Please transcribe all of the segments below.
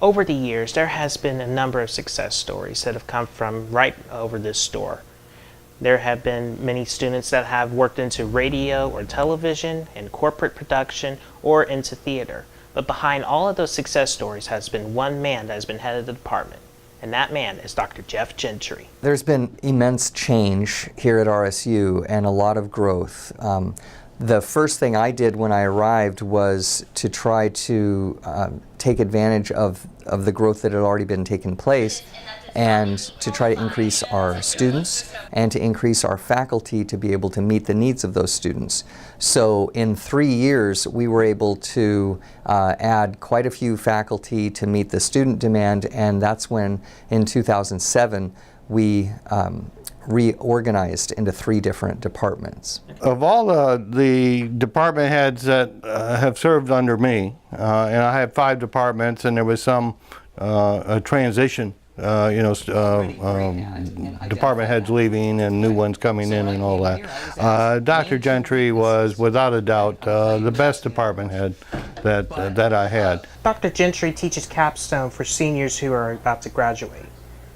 Over the years, there has been a number of success stories that have come from right over this store. There have been many students that have worked into radio or television, in corporate production, or into theater. But behind all of those success stories has been one man that has been head of the department, and that man is Dr. Jeff Gentry. There's been immense change here at RSU and a lot of growth. The first thing I did when I arrived was to try to take advantage of the growth that had already been taking place, and to try to increase our students and to increase our faculty to be able to meet the needs of those students. So in 3 years we were able to add quite a few faculty to meet the student demand, and that's when in 2007 we reorganized into 3 different departments. Of all the department heads that have served under me, and I had 5 departments, and there was some transition, department heads leaving and new ones coming in and all that. Dr. Gentry was, without a doubt, the best department head that I had. Dr. Gentry teaches capstone for seniors who are about to graduate.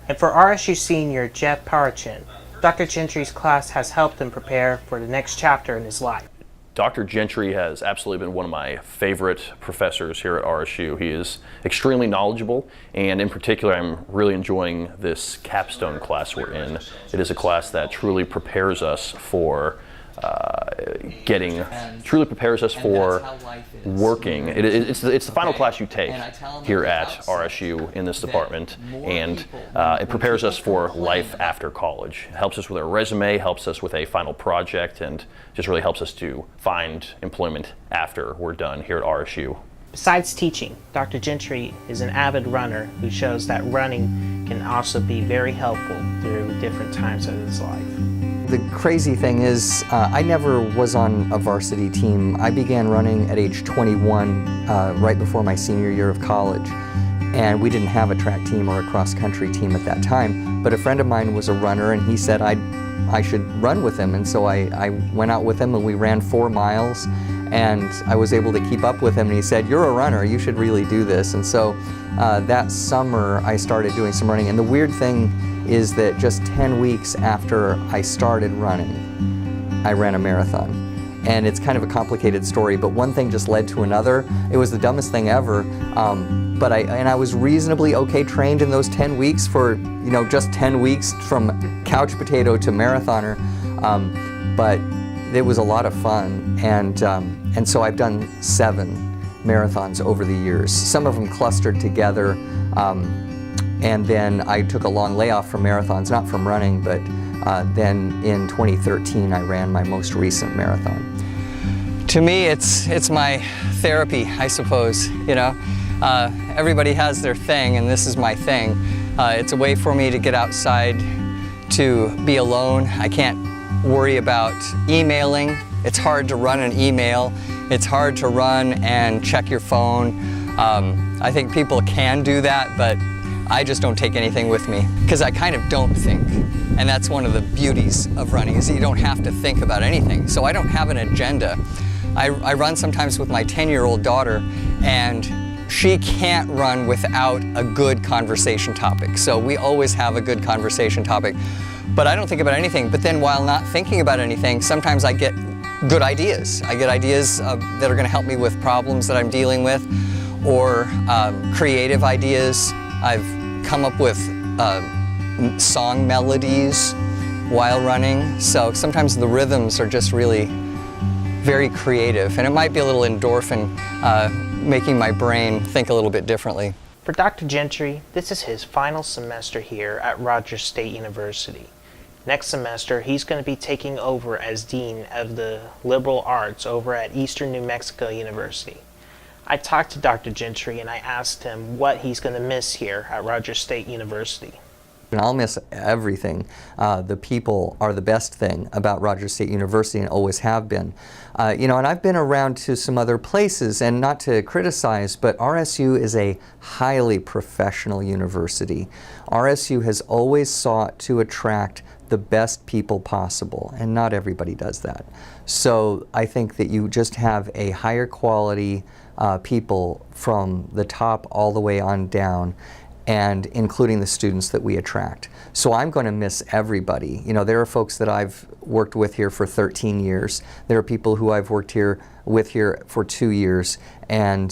And for RSU senior Jeff Parachin, Dr. Gentry's class has helped him prepare for the next chapter in his life. Dr. Gentry has absolutely been one of my favorite professors here at RSU. He is extremely knowledgeable, and in particular I'm really enjoying this capstone class we're in. It is a class that truly prepares us for working. It's the final class you take here at RSU in this department, and it prepares us for life after college. It helps us with our resume, helps us with a final project, and just really helps us to find employment after we're done here at RSU. Besides teaching, Dr. Gentry is an avid runner who shows that running can also be very helpful through different times of his life. The crazy thing is, I never was on a varsity team. I began running at age 21, right before my senior year of college. And we didn't have a track team or a cross-country team at that time. But a friend of mine was a runner, and he said I should run with him. And so I went out with him, and we ran 4 miles. And I was able to keep up with him, and he said, "You're a runner, you should really do this." And so that summer I started doing some running. And the weird thing is that just 10 weeks after I started running, I ran a marathon. And it's kind of a complicated story, but one thing just led to another. It was the dumbest thing ever, but I was reasonably okay trained in those 10 weeks for, just 10 weeks from couch potato to marathoner, but it was a lot of fun, and so I've done 7 marathons over the years, some of them clustered together. And then I took a long layoff from marathons, not from running, but then in 2013 I ran my most recent marathon. To me, it's my therapy, I suppose. Everybody has their thing, and this is my thing. It's a way for me to get outside, to be alone. I can't worry about emailing. It's hard to run an email. It's hard to run and check your phone. I think people can do that, but I just don't take anything with me, because I kind of don't think. And that's one of the beauties of running, is that you don't have to think about anything. So I don't have an agenda. I run sometimes with my 10-year-old daughter, and she can't run without a good conversation topic. So we always have a good conversation topic. But I don't think about anything. But then while not thinking about anything, sometimes I get good ideas. I get ideas that are going to help me with problems that I'm dealing with, or creative ideas. I've come up with song melodies while running, so sometimes the rhythms are just really very creative, and it might be a little endorphin making my brain think a little bit differently. For Dr. Gentry, this is his final semester here at Rogers State University. Next semester, he's going to be taking over as Dean of the Liberal Arts over at Eastern New Mexico University. I talked to Dr. Gentry and I asked him what he's going to miss here at Rogers State University. And I'll miss everything. The people are the best thing about Rogers State University and always have been. You know, and I've been around to some other places, and not to criticize, but RSU is a highly professional university. RSU has always sought to attract the best people possible, and not everybody does that. So I think that you just have a higher quality people from the top all the way on down, and including the students that we attract. So I'm going to miss everybody. You know, there are folks that I've worked with here for 13 years. There are people who I've worked with here for 2 years, and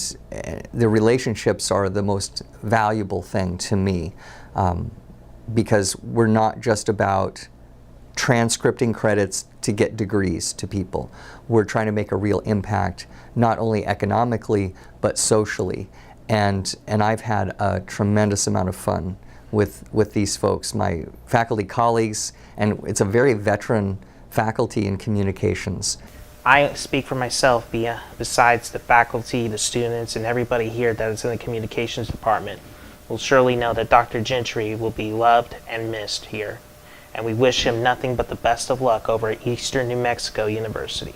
the relationships are the most valuable thing to me, because we're not just about transcripting credits to get degrees to people. We're trying to make a real impact, not only economically, but socially. And I've had a tremendous amount of fun with these folks, my faculty colleagues, and it's a very veteran faculty in communications. I speak for myself, besides the faculty, the students, and everybody here that is in the communications department will surely know that Dr. Gentry will be loved and missed here. And we wish him nothing but the best of luck over at Eastern New Mexico University.